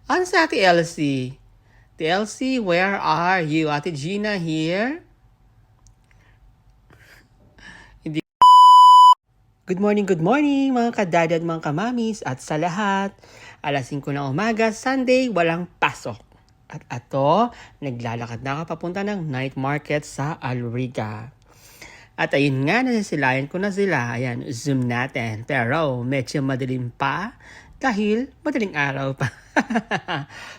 Ano si Ate Elsie? Ate Elsie, where are you? Ate Gina here? Hindi. Good morning mga kadad at mga kamamis at sa lahat. Alas 5 ng umaga, Sunday, walang pasok. At ato, naglalakad na ako papunta ng night market sa Alriga. At ayun nga, nasisilayan ko na sila. Ayan, zoom natin. Pero medyo madilim pa dahil madaling araw pa.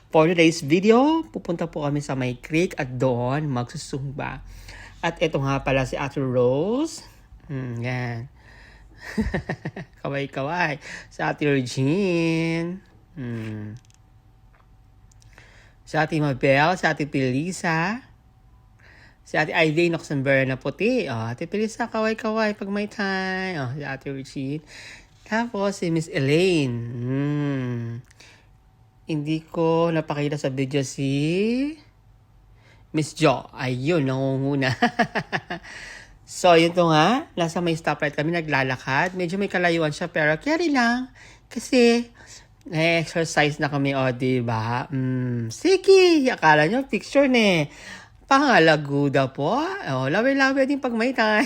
For today's video, pupunta po kami sa May Creek at doon magsusumba. At ito nga pala si Ate Rose. Yan. Kaway-kaway. Si Ate Regine. Si Ate Mabel. Si Ate Pilisa. Si Ate Ivy Noxenberg na puti. Ate Pilisa, kaway-kaway pag may time. Si Ate Regine. Tapos si Miss Elaine. Hindi ko napakita sa video si Miss Jo. Ayun, nangunguna. So, yun to nga. Nasa may stoplight kami naglalakad. Medyo may kalayuan siya pero carry lang. Kasi, exercise na kami, diba? Sige, akala nyo, picture ne. Pangalaguda po. Lawi-lawi din pag may time.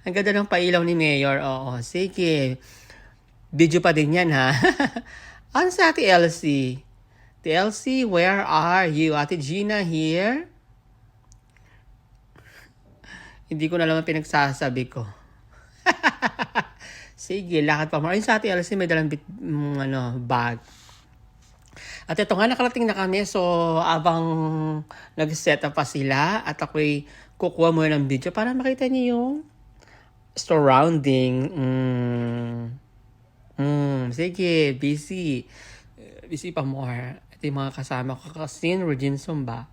Ang ganda ng pailaw ni Mayor. Sige. Video pa din yan, ha? Ano si Ate Elsie? Ate Elsie, where are you? Ate Gina here? Hindi ko na naman pinagsasabi ko. Sige, lakad pa mo. Ayun sa Ate Elsie, may dalang bag. At ito nga, nakarating na kami. So, abang nag-set up pa sila at ako'y kukuha muna ng video para makita niyo yung surrounding. Sige, busy. Busy pa more. Ito yung mga kasama ko. Kasin, Regine Sumba.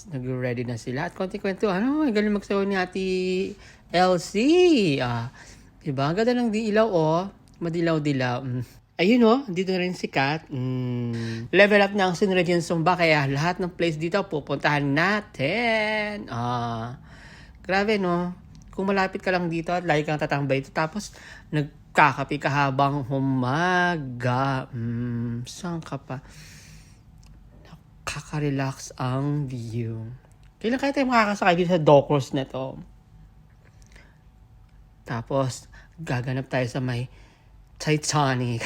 Nag-ready na sila. At konti-kwento, galing magsayaw ni Ate Elsie. Diba? Ang ganda ng ilaw, madilaw-dilaw. Ayun, dito na rin si Kat. Level up na ang Sin Regine Sumba, kaya lahat ng place dito pupuntahan natin. Grabe, no? Kung malapit ka lang dito at lagi kang tatambay dito, tapos nagkakape ka habang humaga. Saan ka pa? Nakaka-relax ang view. Kailan kaya tayo makakasakay dito sa Docros na to? Tapos, gaganap tayo sa may Titanic.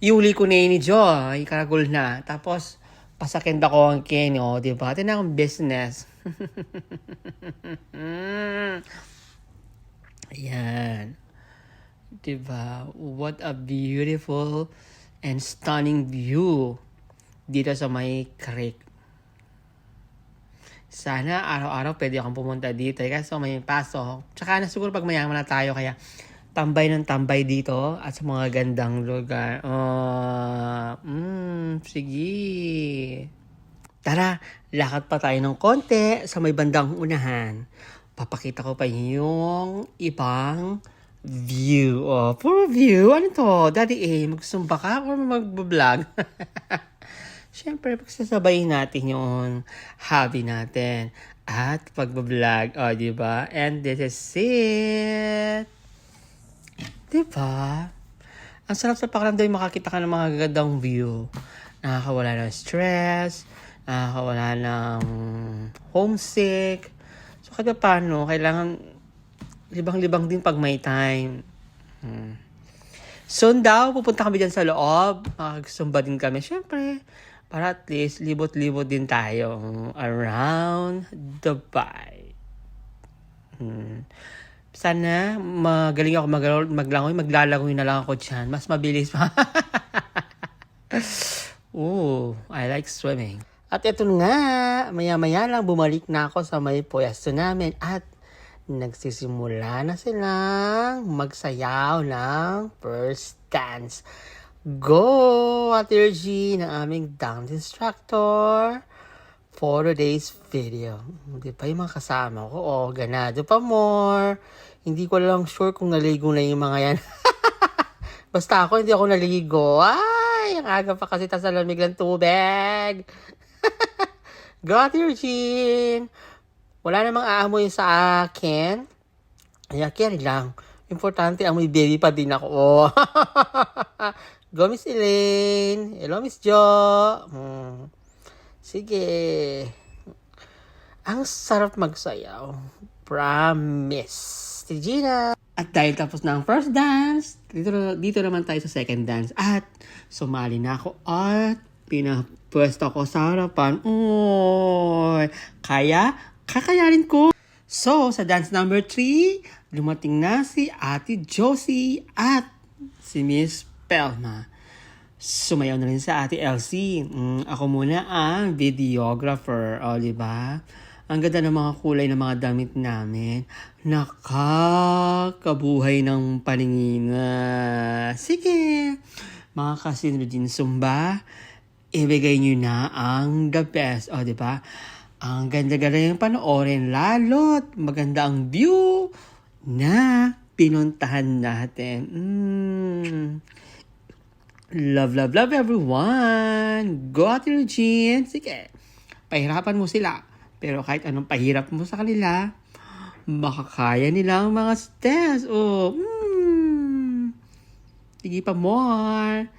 Yuli ko na ni Jo, ikaragol na. Tapos, pasakin ako ang Kenny, diba? Ito na akong business. Ayan. Diba? What a beautiful and stunning view dito sa may creek. Sana araw-araw pwede akong pumunta dito. Kasi may pasok. Tsaka na siguro pag mayaman na tayo, kaya tambay ng tambay dito at sa mga gandang lugar. Sige. Tara, lakad pa tayo ng konti sa may bandang unahan. Papakita ko pa yung ibang view. Puro view. Ano to? Daddy A, magsumba ka o mag-vlog? Siyempre, pagsasabayin natin yung hobby natin. At pag-vlog. Diba? And this is it. Diba? Ang sarap sa pakiramdam yung makakita ka ng mga gagandang view. Nakakawala ng stress. Nakakawala ng homesick. So, kada paano, kailangan libang-libang din pag may time. Soon daw, pupunta kami dyan sa loob. Makakasumba din kami. Siyempre, para at least libot-libot din tayo around Dubai. Sana magaling ako maglangoy. Maglalangoy na lang ako dyan. Mas mabilis pa. I like swimming. At ito nga, maya-maya lang bumalik na ako sa may pwesto namin at nagsisimula na silang magsayaw ng first dance. Go, Ate Regine, ang aming dance instructor for today's video. Hindi pa yung mga kasama ko. Ganado pa more. Hindi ko lang sure kung naligo na yung mga yan. Basta ako, hindi ako naligo. Ay, ang aga pa kasi sa lamig ng tubig. Go, Ate Regine. Wala namang aamoy sa akin. Kaya carry lang. Importante ang may baby pa din ako. Oh. Go, Miss Elaine. Hello, Miss Jo. Sige. Ang sarap magsayaw. Promise. Si Gina. At dahil tapos na ang first dance, dito naman tayo sa second dance. At sumali na ako at pinapwesto ko sa harapan. Oy, kaya kakayanin ko. So, sa dance number 3, lumating na si Ate Josie at si Miss Pelma. Sumayaw na rin sa Ate Elsie. Ako muna ang videographer. O, diba? Ang ganda ng mga kulay ng mga damit namin. Nakakabuhay ng paningin. Sige, mga kasinro din Zumba, ibigay nyo na ang the best. O, diba? Ang ganda-ganda yung panoorin. Lalo't maganda ang view na pinuntahan natin. Love, love, love everyone. Go Ate Regine. Sige, pahirapan mo sila. Pero kahit anong pahirap mo sa kanila, makakaya nila ang mga steps. Oh, sige pa more.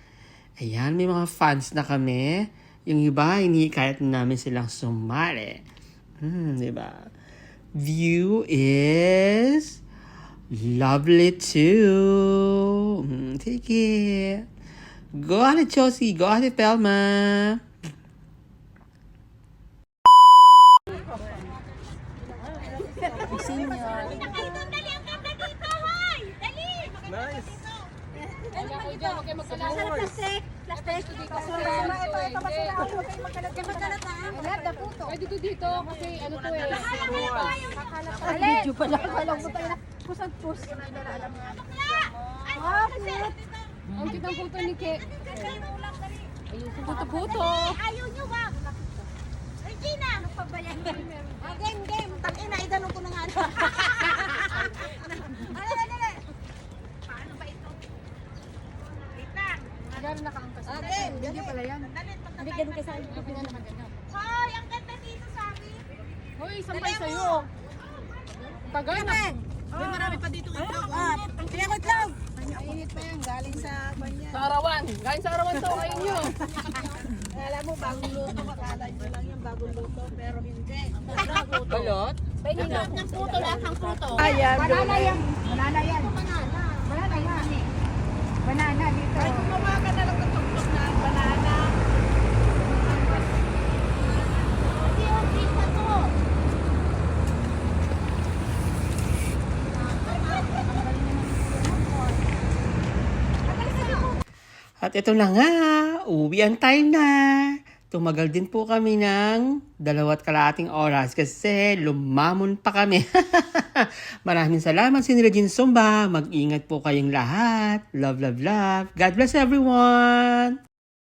Ayan, may mga fans na kami. Yung iba, hinihikayat namin silang sumali. Diba? View is lovely too. Sige. Go Ate Josie. Go Ate Pelma. Nice. Pwede dito kasi ano to eh. Video pala. Walang mo tayo na pusat-pus. Ang kitang puto ni Ke. Ayun, puto-puto. Ayaw nyo ba? Regina! Nagpabayan. Game. Tangina, idanong ko na nga. Dali. Paano ba ito? Wait lang. Gano'n nakaangkas. Game. Hindi pala yan. Hindi ganun kasi ang Hindi na naman ganyan. Hoy, ang ganda dito sa akin. Hoy, sampay sa'yo. Tagal na. May marami pa dito itlog. Kaya ko itlog. Mainit pa yan, galing sa banyan. Sa arawan. Galing sa arawan to, kain nyo. Alam mo, bagong luto. Akala nyo lang yung bagong luto, pero hindi. Balot? Lahat ng puto, lahat ng puto. Ayan. Banana yan. Banana yan. Banana yan. Banana dito. Ay, gumawa ka na lang ng tuktok na banana. Hindi pa to. At ito na nga, uwi ang time na. Tumagal din po kami ng 2.5 oras kasi lumamon pa kami. Maraming salamat si Regine Zumba. Mag-ingat po kayong lahat. Love, love, love. God bless everyone.